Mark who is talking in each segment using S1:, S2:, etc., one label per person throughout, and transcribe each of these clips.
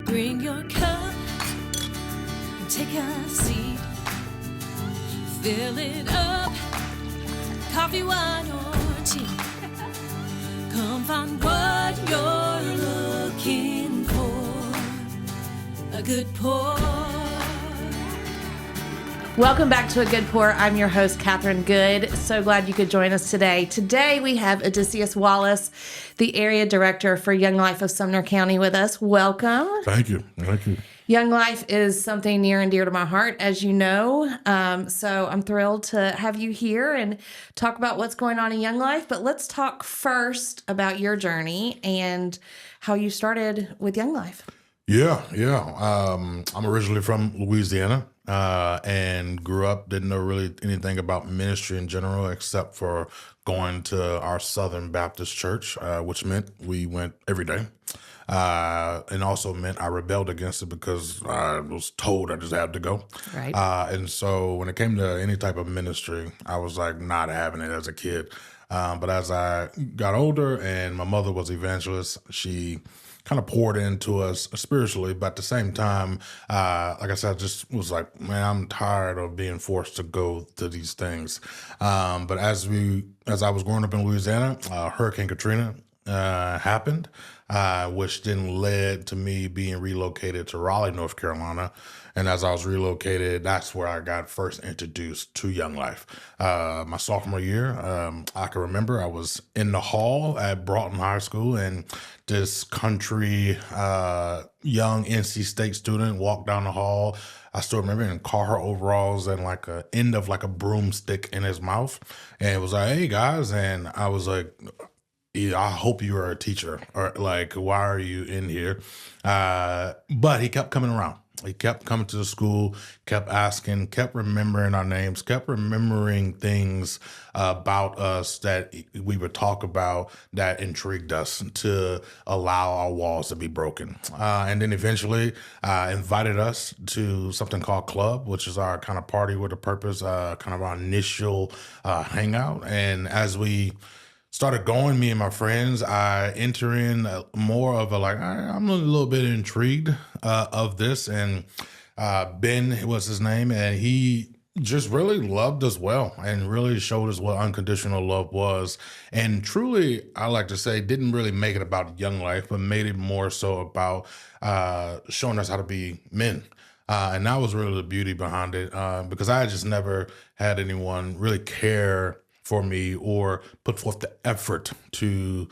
S1: Bring your cup and take a seat. Fill it up, coffee, wine, or tea. Come find what you're looking for. A good pour.
S2: Welcome back to A Good Pour. I'm your host, Kathryn Good. So glad you could join us today. Today we have Odysseus Wallace, the Area Director for Young Life of Sumner County with us. Welcome.
S3: Thank you. Thank you.
S2: Young Life is something near and dear to my heart, as you know. So I'm thrilled to have you here and talk about what's going on in Young Life. But let's talk first about your journey and how you started with Young Life.
S3: Yeah. I'm originally from Louisiana and grew up, didn't know really anything about ministry in general, except for going to our Southern Baptist church, which meant we went every day. And also meant I rebelled against it because I was told I just had to go.
S2: Right.
S3: And so when it came to any type of ministry, I was like not having it as a kid. But as I got older and my mother was evangelist, she kind of poured into us spiritually, but at the same time, like I said, I just was like, man, I'm tired of being forced to go to these things. But as I was growing up in Louisiana, Hurricane Katrina happened, which then led to me being relocated to Raleigh, North Carolina. And as I was relocated, that's where I got first introduced to Young Life. My sophomore year, I can remember I was in the hall at Broughton High School, and this country young NC State student walked down the hall. I still remember in Carhartt overalls and like a end of like a broomstick in his mouth. And it was like, hey guys. And I was like, yeah, I hope you are a teacher, or like, why are you in here? But he kept coming around. He kept coming to the school, kept asking, kept remembering our names, kept remembering things about us that we would talk about that intrigued us to allow our walls to be broken. And then eventually invited us to something called Club, which is our kind of party with a purpose, kind of our initial hangout. And as we started going, me and my friends, I enter in more of a like, I'm a little bit intrigued of this. And Ben was his name, and he just really loved us well and really showed us what unconditional love was. And truly, I like to say, didn't really make it about Young Life, but made it more so about showing us how to be men. And that was really the beauty behind it, because I just never had anyone really care for me or put forth the effort to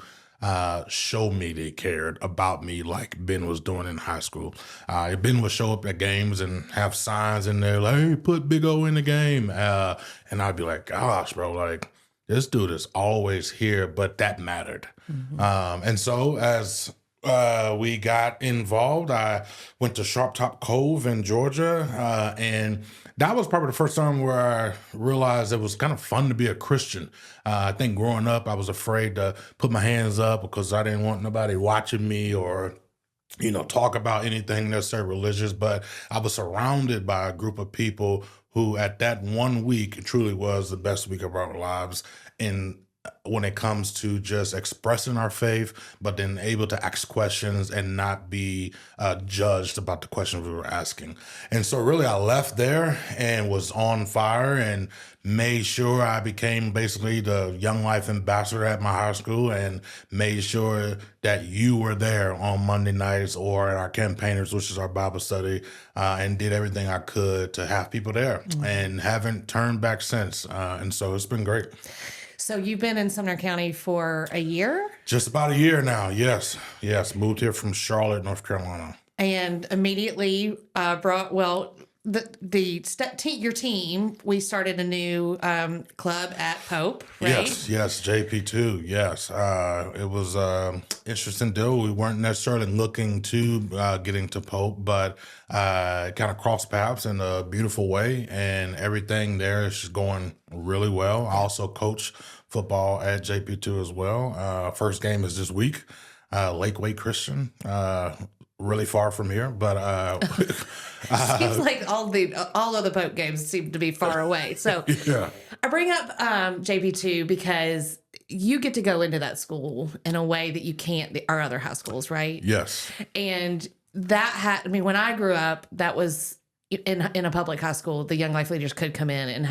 S3: show me they cared about me like Ben was doing in high school. Ben would show up at games and have signs in there like, hey, put Big O in the game. And I'd be like, gosh, bro, like this dude is always here, but that mattered. Mm-hmm. And so as we got involved, I went to Sharp Top Cove in Georgia, and that was probably the first time where I realized it was kind of fun to be a Christian. I think growing up, I was afraid to put my hands up because I didn't want nobody watching me or, talk about anything necessarily religious. But I was surrounded by a group of people who at that 1 week truly was the best week of our lives when it comes to just expressing our faith, but then able to ask questions and not be judged about the questions we were asking. And so really I left there and was on fire and made sure I became basically the Young Life ambassador at my high school and made sure that you were there on Monday nights or at our campaigners, which is our Bible study, and did everything I could to have people there and haven't turned back since. And so it's been great.
S2: So you've been in Sumner County for a year?
S3: Just about a year now, yes. Moved here from Charlotte, North Carolina.
S2: And immediately your team, we started a new club at Pope, right?
S3: Yes, JP2, yes. It was an interesting deal. We weren't necessarily looking to get into Pope, but kind of crossed paths in a beautiful way, and everything there is just going really well. I also coach football at JP2 as well. First game is this week, Lakeway Christian. Really far from here, but
S2: seems like all of the Pope games seem to be far away. So
S3: yeah.
S2: I bring up JP2 because you get to go into that school in a way that you can't our other high schools, right?
S3: Yes.
S2: And when I grew up, that was in a public high school, the Young Life leaders could come in and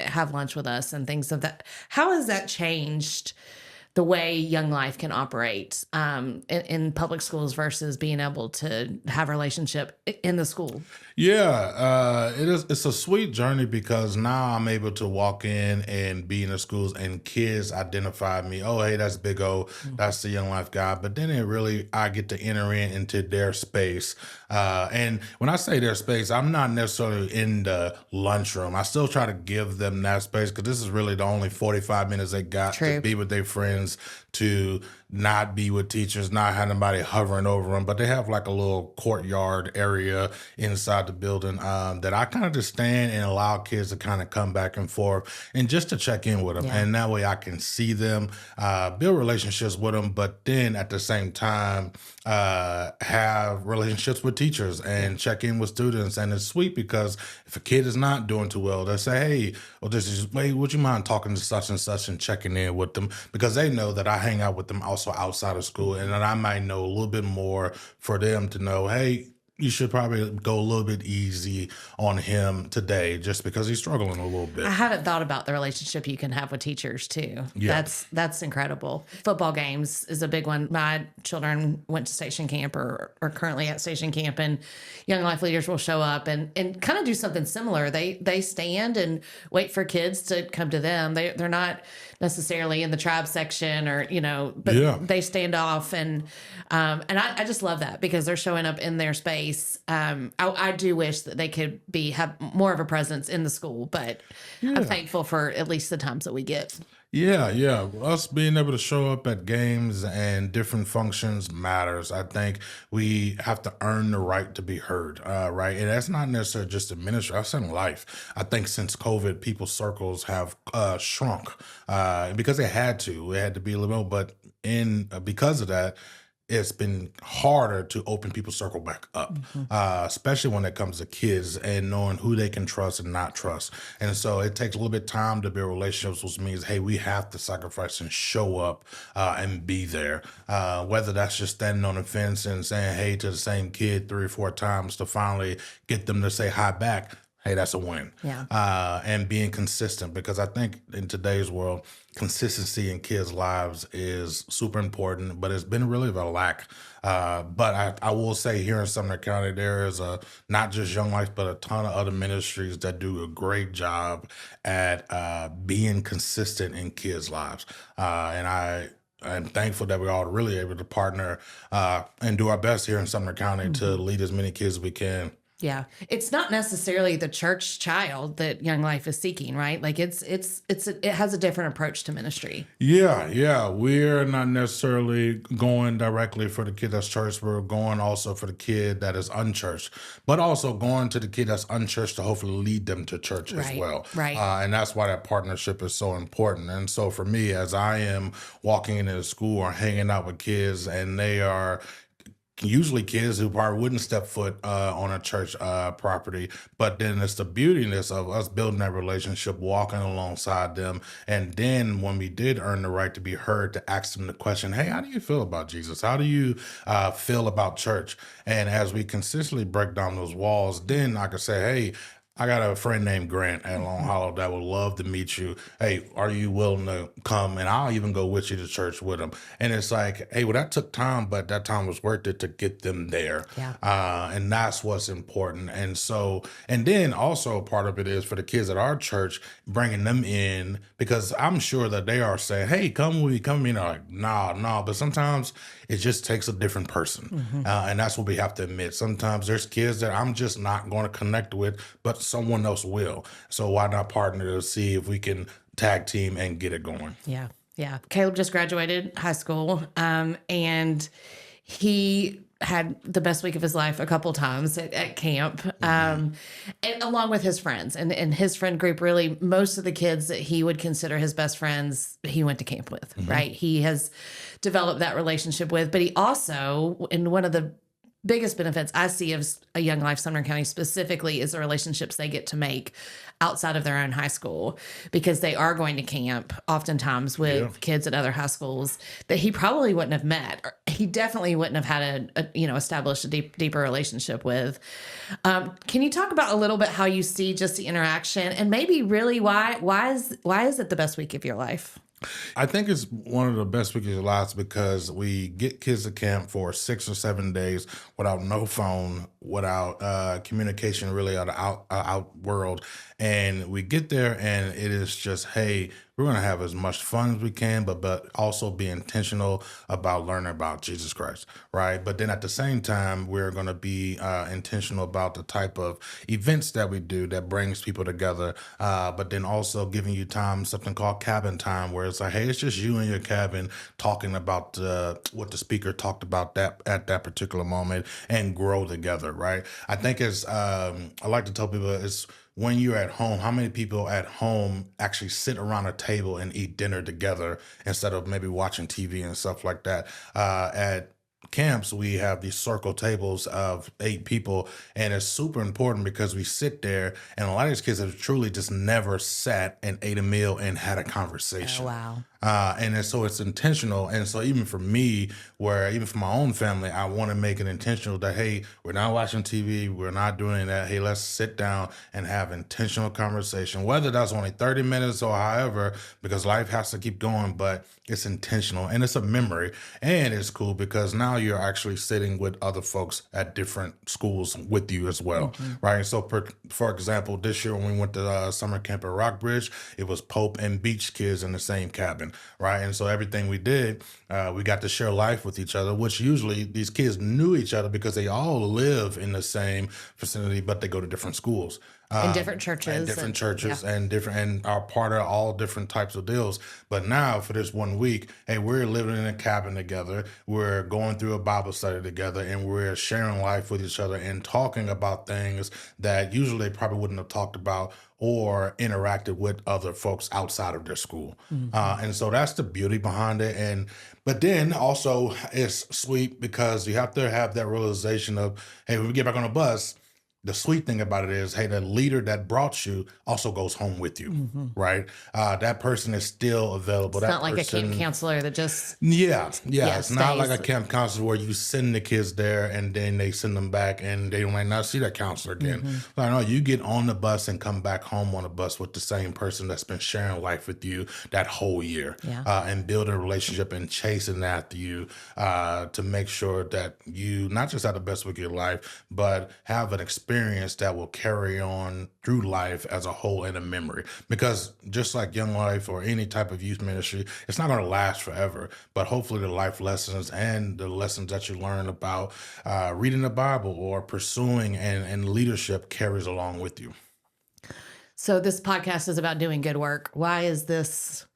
S2: have lunch with us and things of that. How has that changed the way Young Life can operate in public schools versus being able to have a relationship in the school?
S3: Yeah, it's a sweet journey because now I'm able to walk in and be in the schools and kids identify me. Oh, hey, that's Big O, that's the Young Life guy. But then I get to enter into their space. And when I say their space, I'm not necessarily in the lunchroom. I still try to give them that space because this is really the only 45 minutes they got to be with their friends, to not be with teachers, not have anybody hovering over them. But they have like a little courtyard area inside the building that I kind of just stand and allow kids to kind of come back and forth and just to check in with them. And that way I can see them, build relationships with them, but then at the same time, have relationships with teachers and check in with students. And it's sweet because if a kid is not doing too well, they say, hey, would you mind talking to such and checking in with them? Because they know that I hang out with them also outside of school, and that I might know a little bit more for them to know, hey, you should probably go a little bit easy on him today just because he's struggling a little bit.
S2: I haven't thought about the relationship you can have with teachers too.
S3: Yeah.
S2: That's incredible. Football games is a big one. My children went to station camp or are currently at station camp, and Young Life leaders will show up and kind of do something similar. They stand and wait for kids to come to them. They're not necessarily in the tribe section but they stand off and I just love that because they're showing up in their space. I do wish that they could have more of a presence in the school, but I'm thankful for at least the times that we get.
S3: Yeah. Us being able to show up at games and different functions matters. I think we have to earn the right to be heard, right? And that's not necessarily just in ministry. I've seen life. I think since COVID, people's circles have shrunk because they had to. It had to be a little, but because of that, it's been harder to open people's circle back up, especially when it comes to kids and knowing who they can trust and not trust. And so it takes a little bit of time to build relationships, which means, hey, we have to sacrifice and show up and be there. Whether that's just standing on the fence and saying hey to the same kid 3 or 4 times to finally get them to say hi back. Hey, that's a win.
S2: Yeah.
S3: And being consistent, because I think in today's world, consistency in kids' lives is super important, but it's been really of a lack. But I will say here in Sumner County, there is not just Young Life, but a ton of other ministries that do a great job at being consistent in kids' lives. And I'm thankful that we're all really able to partner and do our best here in Sumner County to lead as many kids as we can.
S2: Yeah. It's not necessarily the church child that Young Life is seeking, right? Like it has a different approach to ministry.
S3: Yeah. We're not necessarily going directly for the kid that's church. We're going also for the kid that is unchurched, but also going to the kid that's unchurched to hopefully lead them to church as well.
S2: Right.
S3: And that's why that partnership is so important. And so for me, as I am walking into the school or hanging out with kids, and they are usually kids who probably wouldn't step foot on a church property, but then it's the beautiness of us building that relationship, walking alongside them. And then when we did earn the right to be heard, to ask them the question, hey, how do you feel about Jesus? How do you feel about church? And as we consistently break down those walls, then I could say, hey, I got a friend named Grant at Long Hollow that would love to meet you. Hey, are you willing to come? And I'll even go with you to church with him. And it's like, hey, well, that took time, but that time was worth it to get them there.
S2: Yeah.
S3: And that's what's important. And so, and then also part of it is for the kids at our church, bringing them in, because I'm sure that they are saying, hey, come with me, come with me. And they're like, nah. But sometimes it just takes a different person. And that's what we have to admit. Sometimes there's kids that I'm just not going to connect with, but someone else will. So why not partner to see if we can tag team and get it going?
S2: Yeah. Caleb just graduated high school, and he had the best week of his life a couple times at camp, and along with his friends and his friend group. Really, most of the kids that he would consider his best friends, he went to camp with, right? He has developed that relationship with, but he also, in one of the biggest benefits I see of a Young Life Sumner County specifically is the relationships they get to make outside of their own high school, because they are going to camp oftentimes with kids at other high schools that he probably wouldn't have met. Or he definitely wouldn't have had established a deeper relationship with. Can you talk about a little bit how you see just the interaction, and maybe really why is it the best week of your life?
S3: I think it's one of the best weeks of your lives because we get kids to camp for 6 or 7 days without no phone, without communication really out world. And we get there and it is just, hey, we're going to have as much fun as we can, but also be intentional about learning about Jesus Christ, right? But then at the same time, we're going to be intentional about the type of events that we do that brings people together, but then also giving you time, something called cabin time, where it's like, hey, it's just you in your cabin talking about what the speaker talked about that at that particular moment, and grow together, right? I think it's, I like to tell people, it's when you're at home, how many people at home actually sit around a table and eat dinner together instead of maybe watching TV and stuff like that? At camps, we have these circle tables of 8 people, and it's super important because we sit there, and a lot of these kids have truly just never sat and ate a meal and had a conversation.
S2: Oh, wow.
S3: So it's intentional. And so even for me, where even for my own family, I want to make it intentional that, hey, we're not watching TV. We're not doing that. Hey, let's sit down and have intentional conversation, whether that's only 30 minutes or however, because life has to keep going, but it's intentional and it's a memory. And it's cool because now you're actually sitting with other folks at different schools with you as well, right? So for example, this year when we went to summer camp at Rockbridge, it was Pope and Beach kids in the same cabin. Right. And so everything we did, we got to share life with each other, which usually these kids knew each other because they all live in the same vicinity, but they go to different schools.
S2: In different churches.
S3: And are part of all different types of deals. But now for this 1 week, hey, we're living in a cabin together. We're going through a Bible study together, and we're sharing life with each other and talking about things that usually they probably wouldn't have talked about or interacted with other folks outside of their school. And so that's the beauty behind it. But then also it's sweet because you have to have that realization of, hey, when we get back on the bus, the sweet thing about it is, hey, the leader that brought you also goes home with you, right? That person is still available.
S2: It's not like a camp counselor that just...
S3: Yeah. It's not
S2: stays.
S3: like a camp counselor where you send the kids there and then they send them back and they might not see that counselor again. Like, no, you get on the bus and come back home on the bus with the same person that's been sharing life with you that whole year, and building a relationship and chasing after you to make sure that you not just have the best week of your life, but have an experience that will carry on through life as a whole and a memory. Because just like Young Life or any type of youth ministry, it's not going to last forever. But hopefully the life lessons and the lessons that you learn about reading the Bible or pursuing and leadership carries along with you.
S2: So this podcast is about doing good work. Why is this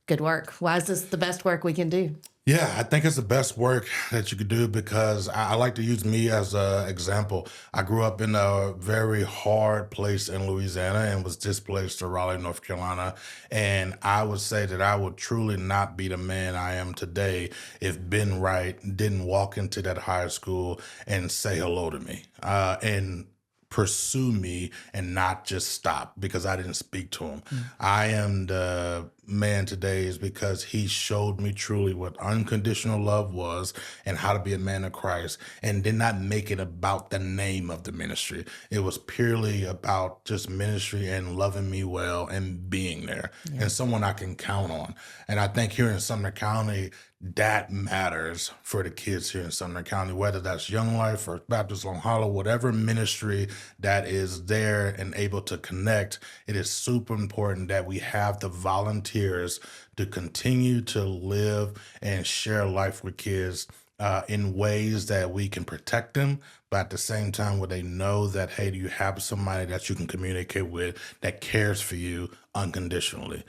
S2: good work? Why is this the best work we can do?
S3: Yeah, I think it's the best work that you could do because I like to use me as an example. I grew up in a very hard place in Louisiana and was displaced to Raleigh, North Carolina. And I would say that I would truly not be the man I am today if Ben Wright didn't walk into that high school and say hello to me and pursue me and not just stop because I didn't speak to him. I am the man today is because he showed me truly what unconditional love was and how to be a man of Christ, and did not make it about the name of the ministry. It was purely about just ministry and loving me well and being there and someone I can count on. And I think here in Sumner County, that matters for the kids here in Sumner County, whether that's Young Life or Baptist Long Hollow, whatever ministry that is there and able to connect. It is super important that we have the volunteers to continue to live and share life with kids in ways that we can protect them, but at the same time where they know that, hey, you have somebody that you can communicate with that cares for you unconditionally,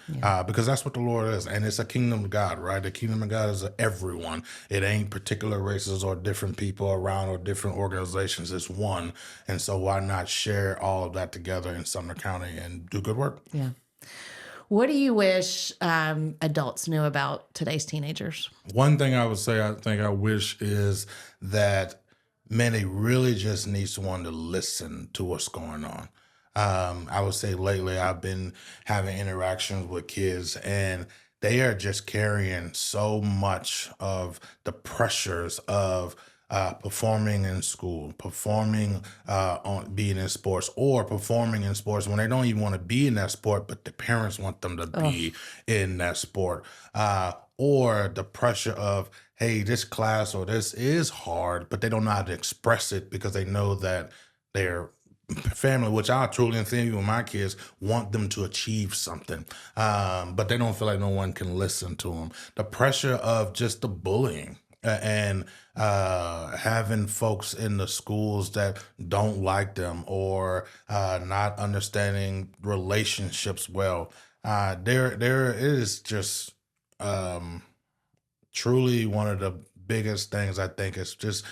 S3: because that's what the Lord is. And it's a kingdom of God, right? The kingdom of God is everyone. It ain't particular races or different people around or different organizations. It's one. And so why not share all of that together in Sumner County and do good work?
S2: Yeah. What do you wish adults knew about today's teenagers?
S3: One thing I would say I wish is that man, they really just need someone to listen to what's going on. I would say lately I've been having interactions with kids, and they are just carrying so much of the pressures of performing in school, performing on being in sports, or performing in sports when they don't even want to be in that sport, but the parents want them to
S2: Oh,
S3: be in that sport. Or the pressure of, hey, this class or this is hard, but they don't know how to express it because they know that they're family, which I truly think with my kids want them to achieve something, but they don't feel like no one can listen to them. The pressure of just the bullying and having folks in the schools that don't like them or not understanding relationships well. There is just um, truly one of the biggest things I think is just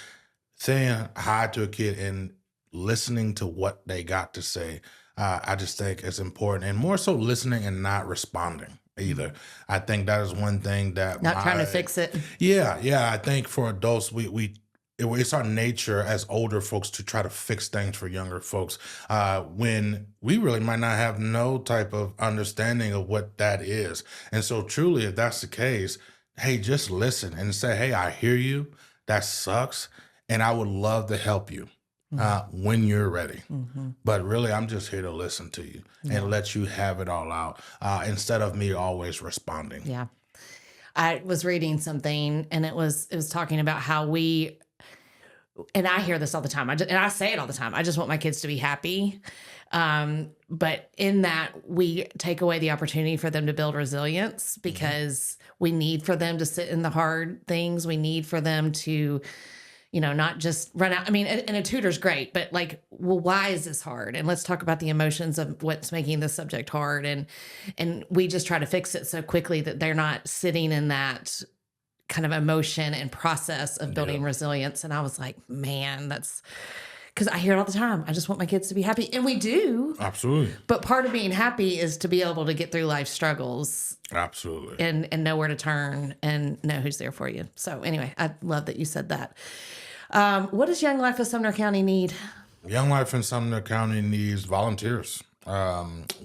S3: saying hi to a kid and listening to what they got to say. I just think it's important, and more so listening and not responding either. I think that is one thing that
S2: not trying to fix it.
S3: yeah. I think for adults, it's our nature as older folks to try to fix things for younger folks when we really might not have no type of understanding of what that is. And so, truly, if that's the case, hey, just listen and say, hey, I hear you. That sucks. And I would love to help you when you're ready.
S2: Mm-hmm.
S3: But really, I'm just here to listen to you
S2: Yeah.
S3: and let you have it all out instead of me always responding.
S2: Yeah. I was reading something, and it was talking about how and I hear this all the time. And I say it all the time. I just want my kids to be happy. But in that, we take away the opportunity for them to build resilience because we need for them to sit in the hard things. We need for them to, not just run out. I mean, and a tutor's great, but like, well, why is this hard? And let's talk about the emotions of what's making this subject hard. And we just try to fix it so quickly that they're not sitting in that kind of emotion and process of building resilience. And I was like, man, that's because I hear it all the time. I just want my kids to be happy. And we do.
S3: Absolutely.
S2: But part of being happy is to be able to get through life struggles
S3: Absolutely.
S2: and know where to turn and know who's there for you. So anyway, I love that you said that. What does Young Life of Sumner County need?
S3: Young Life in Sumner County needs volunteers.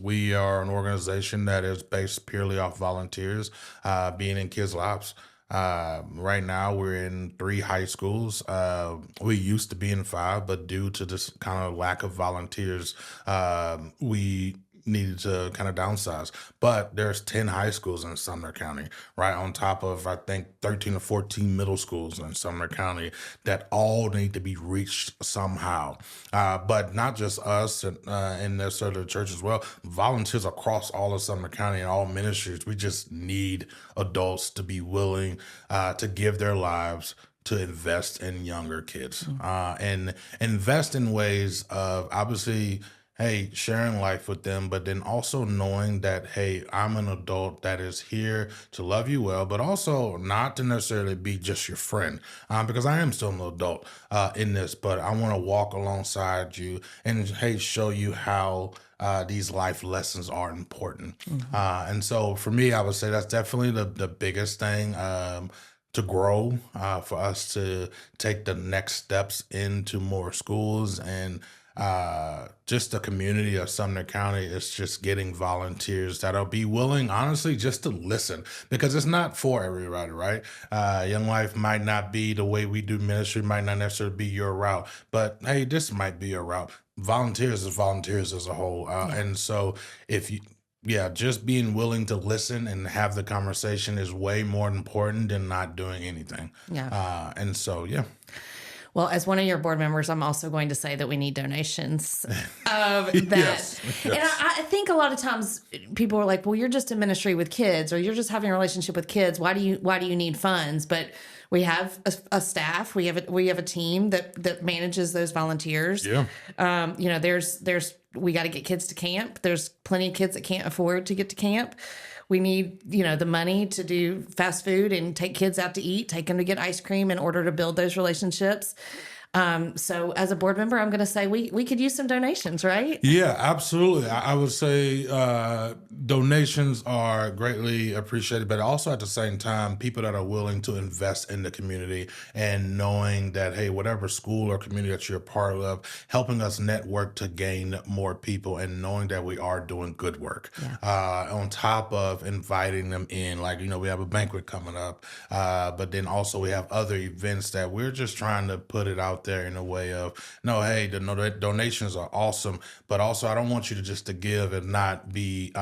S3: We are an organization that is based purely off volunteers being in kids' lives. Right now, we're in 3 high schools. We used to be in 5, but due to this kind of lack of volunteers, we needed to kind of downsize. But there's 10 high schools in Sumner County, right on top of, I think, 13 or 14 middle schools in Sumner County that all need to be reached somehow. But not just us and necessarily the church as well, volunteers across all of Sumner County and all ministries. We just need adults to be willing to give their lives to invest in younger kids and invest in ways of obviously, hey, sharing life with them, but then also knowing that, hey, I'm an adult that is here to love you well, but also not to necessarily be just your friend, because I am still an adult in this, but I want to walk alongside you and, hey, show you how these life lessons are important. And so for me, I would say that's definitely the biggest thing to grow, for us to take the next steps into more schools and just the community of Sumner County is just getting volunteers that'll be willing, honestly, just to listen because it's not for everybody, right? Young Life might not be the way we do ministry, might not necessarily be your route, but hey, this might be a route. Volunteers is volunteers as a whole. And so if you, just being willing to listen and have the conversation is way more important than not doing anything. And so,
S2: Well, as one of your board members, I'm also going to say that we need donations of that.
S3: Yes.
S2: And I think a lot of times people are like, well, you're just in ministry with kids or you're just having a relationship with kids. Why do you need funds? But we have a staff. We have a team that manages those volunteers. We got to get kids to camp. There's plenty of kids that can't afford to get to camp. We need, the money to do fast food and take kids out to eat, take them to get ice cream in order to build those relationships. So as a board member, I'm going to say we could use some donations, right?
S3: Yeah, absolutely. I would say donations are greatly appreciated, but also at the same time, people that are willing to invest in the community and knowing that, hey, whatever school or community that you're a part of, helping us network to gain more people and knowing that we are doing good work. On top of inviting them in, like, we have a banquet coming up, but then also we have other events that we're just trying to put it out there in a way of, no, hey, the donations are awesome, but also I don't want you to give and not be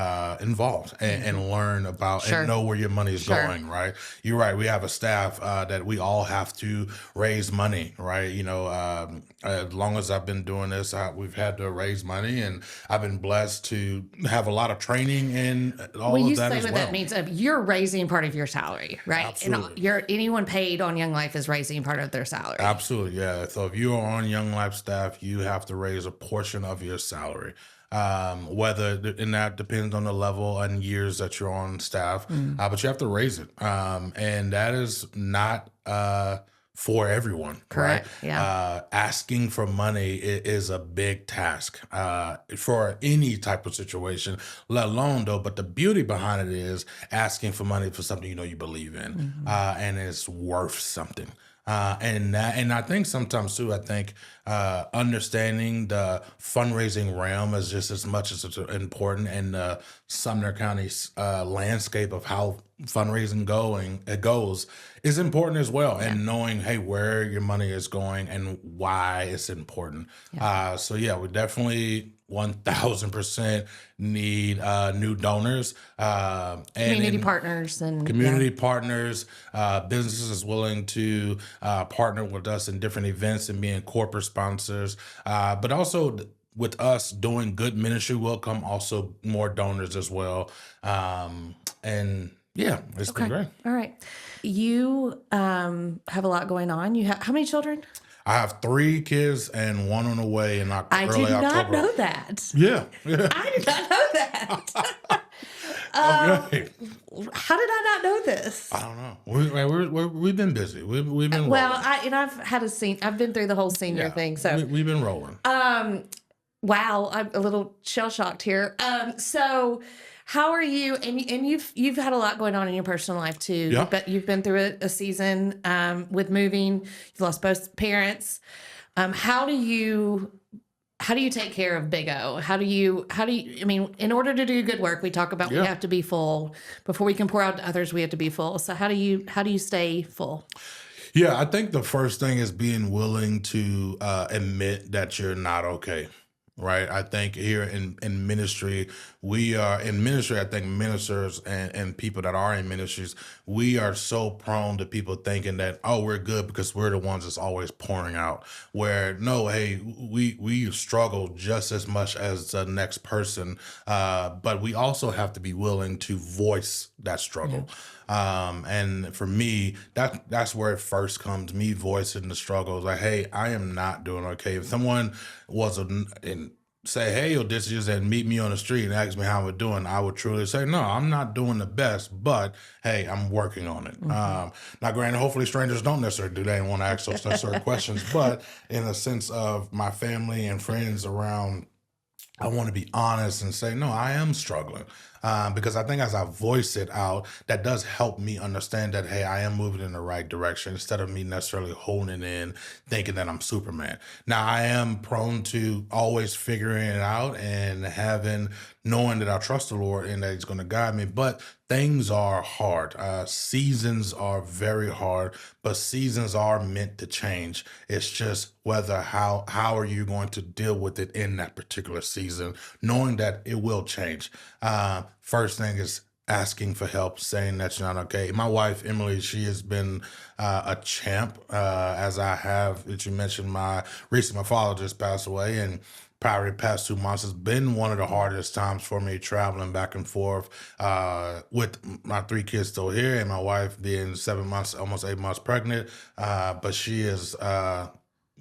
S3: involved and learn about and know where your money is going, right? You're right. We have a staff that we all have to raise money, right? As long as I've been doing this, we've had to raise money, and I've been blessed to have a lot of training and all of that as well.
S2: That means you're raising part of your salary, right?
S3: Absolutely.
S2: And anyone paid on Young Life is raising part of their salary.
S3: Absolutely, yeah. So if you are on Young Life staff, you have to raise a portion of your salary. And that depends on the level and years that you're on staff, but you have to raise it. And that is not for everyone.
S2: Correct.
S3: Right?
S2: Yeah.
S3: Asking for money is a big task for any type of situation, let alone though. But the beauty behind it is asking for money for something you believe in, and it's worth something. And I think sometimes too, understanding the fundraising realm is just as much as important, and the Sumner County landscape of how fundraising goes is important as well. And knowing, hey, where your money is going and why it's important. So we definitely 1,000% need new donors, and
S2: community partners,
S3: businesses willing to partner with us in different events and being corporate sponsors, but also with us doing good ministry will come also more donors as well. It's been great.
S2: All right. You have a lot going on. You have how many children?
S3: I have 3 kids and 1 on the way in
S2: I
S3: early
S2: did not
S3: October.
S2: know that.
S3: Yeah.
S2: I did not know that.
S3: Okay.
S2: How did I not know this?
S3: I don't know. We've been busy. We've been rolling.
S2: Well, I've been through the whole senior thing. So
S3: we've been rolling.
S2: Wow, I'm a little shell shocked here. So how are you? And you've had a lot going on in your personal life too.
S3: Yeah.
S2: But you've been through a season with moving. You've lost both parents. How do you take care of Big O? How do you, I mean, in order to do good work, we talk about we have to be full. Before we can pour out to others, we have to be full. So how do you stay full?
S3: Yeah, I think the first thing is being willing to admit that you're not okay. Right. I think here in ministry, I think ministers and people that are in ministries, we are so prone to people thinking that, oh, we're good because we're the ones that's always pouring out. Where no, hey, we struggle just as much as the next person. But we also have to be willing to voice that struggle. And for me, that's where it first comes, me voicing the struggles. Like, hey, I am not doing okay. If someone say, hey, Odysseus, and meet me on the street and ask me how we're doing, I would truly say, no, I'm not doing the best, but hey, I'm working on it. Now, granted, hopefully strangers don't necessarily do that and want to ask those necessary questions, but in a sense of my family and friends around, I want to be honest and say, no, I am struggling. Because I think as I voice it out, that does help me understand that, hey, I am moving in the right direction instead of me necessarily holding in, thinking that I'm Superman. Now, I am prone to always figuring it out and knowing that I trust the Lord and that He's going to guide me. But things are hard. Seasons are very hard, but seasons are meant to change. It's just how are you going to deal with it in that particular season, knowing that it will change. First thing is asking for help, saying that you're not okay. My wife, Emily, she has been a champ, as I have, that you mentioned, my father just passed away, and probably the past 2 months has been one of the hardest times for me, traveling back and forth with my 3 kids still here and my wife being 7 months, almost 8 months pregnant. But she is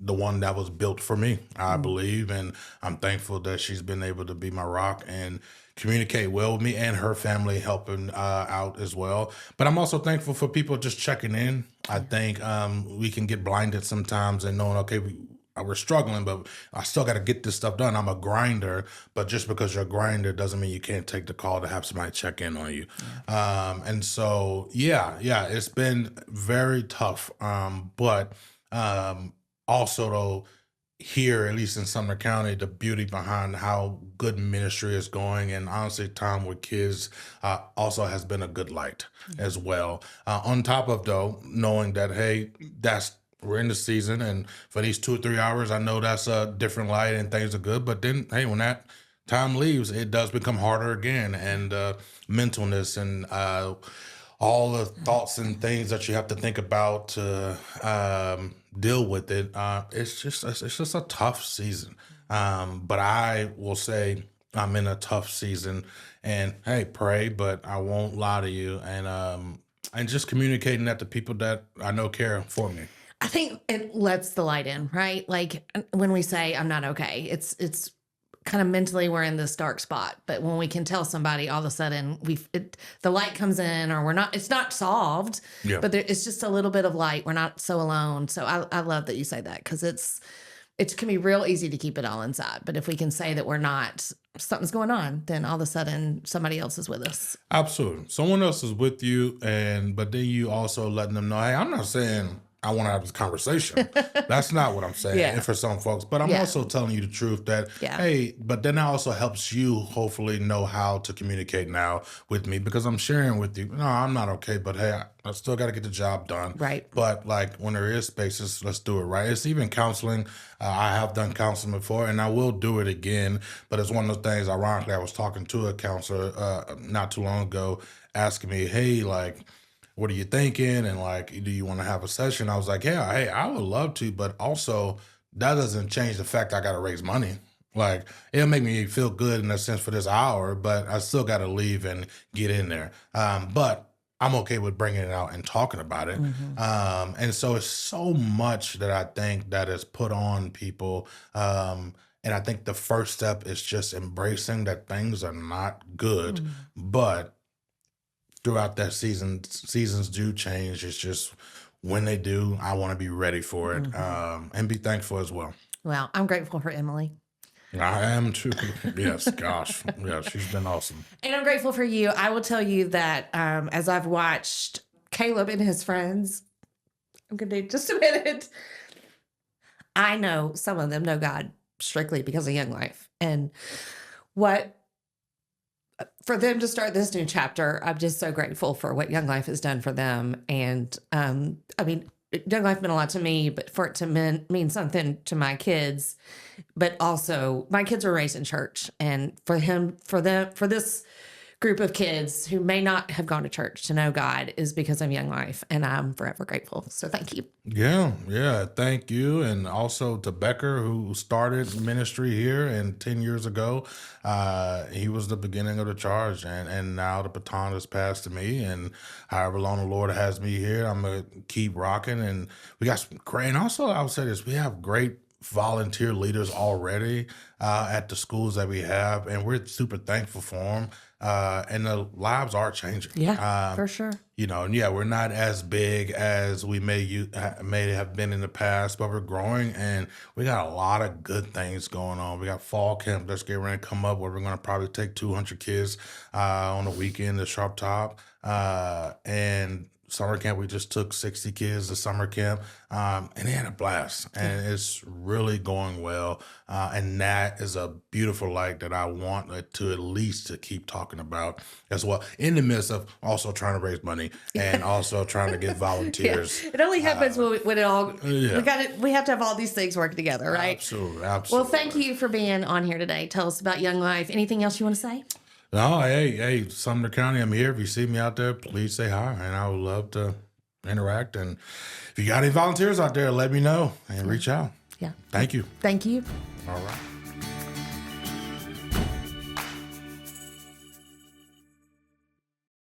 S3: the one that was built for me, I believe. And I'm thankful that she's been able to be my rock and communicate well with me, and her family helping out as well. But I'm also thankful for people just checking in. I think we can get blinded sometimes and knowing, okay, we're struggling, but I still got to get this stuff done. I'm a grinder, but just because you're a grinder doesn't mean you can't take the call to have somebody check in on you. And so, yeah, it's been very tough. But also, though, here, at least in Sumner County, the beauty behind how good ministry is going, and honestly, time with kids also has been a good light as well. On top of, though, knowing that, hey, we're in the season, and for these 2 or 3 hours, I know that's a different light and things are good. But then, hey, when that time leaves, it does become harder again, and mentalness and all the thoughts and things that you have to think about to deal with it. It's just a tough season. But I will say I'm in a tough season, and hey, pray, but I won't lie to you, and just communicating that to people that I know care for me.
S2: I think it lets the light in, right? Like when we say I'm not okay, it's kind of mentally we're in this dark spot. But when we can tell somebody, all of a sudden the light comes in, or it's not solved, but it's just a little bit of light. We're not so alone. So I love that you say that, because it can be real easy to keep it all inside. But if we can say that we're not, something's going on, then all of a sudden somebody else is with us.
S3: Absolutely. Someone else is with you, but then you also letting them know, hey, I'm not saying I want to have this conversation. That's not what I'm saying. And for some folks, but I'm also telling you the truth that, hey, but then that also helps you hopefully know how to communicate now with me, because I'm sharing with you, no, I'm not okay, but hey, I still got to get the job done.
S2: Right.
S3: But like when there is spaces, let's do it, right? It's even counseling. I have done counseling before, and I will do it again. But it's one of those things, ironically, I was talking to a counselor not too long ago, asking me, hey, like, what are you thinking? And like, do you want to have a session? I was like, yeah, hey, I would love to, but also that doesn't change the fact I got to raise money. Like, it'll make me feel good in a sense for this hour, but I still got to leave and get in there. But I'm okay with bringing it out and talking about it. And so it's so much that I think that is put on people. And I think the first step is just embracing that things are not good, but throughout that seasons do change. It's just when they do, I want to be ready for it, and be thankful as well.
S2: Well, I'm grateful for Emily.
S3: I am too. Yes, gosh. Yeah, she's been awesome.
S2: And I'm grateful for you. I will tell you that as I've watched Caleb and his friends, I'm going to do just a minute. I know some of them know God strictly because of Young Life. And for them to start this new chapter, I'm just so grateful for what Young Life has done for them. And I mean, Young Life meant a lot to me, but for it to mean something to my kids, but also my kids were raised in church, and for this group of kids who may not have gone to church to know God is because of Young Life, and I'm forever grateful. So thank you.
S3: Yeah, thank you. And also to Becker, who started ministry here, and 10 years ago, he was the beginning of the charge, and now the baton is passed to me, and however long the Lord has me here, I'm going to keep rocking. And we got some great, and also I would say this, we have great volunteer leaders already at the schools that we have, and we're super thankful for them. And the lives are changing.
S2: Yeah, for sure.
S3: You know, and we're not as big as we may have been in the past, but we're growing, and we got a lot of good things going on. We got fall camp that's getting ready to come up, where we're going to probably take 200 kids on the weekend to Sharp Top, and summer camp, we just took 60 kids to summer camp, and they had a blast, and it's really going well. And that is a beautiful light that I want to at least to keep talking about as well, in the midst of also trying to raise money and also trying to get volunteers.
S2: It only happens when it all, we have to have all these things work together, right?
S3: Absolutely.
S2: Well, thank you for being on here today. Tell us about Young Life. Anything else you want to say?
S3: No, hey, Sumner County, I'm here. If you see me out there, please say hi, and I would love to interact. And if you got any volunteers out there, let me know and reach out.
S2: Yeah.
S3: Thank you.
S2: Thank you.
S3: All right.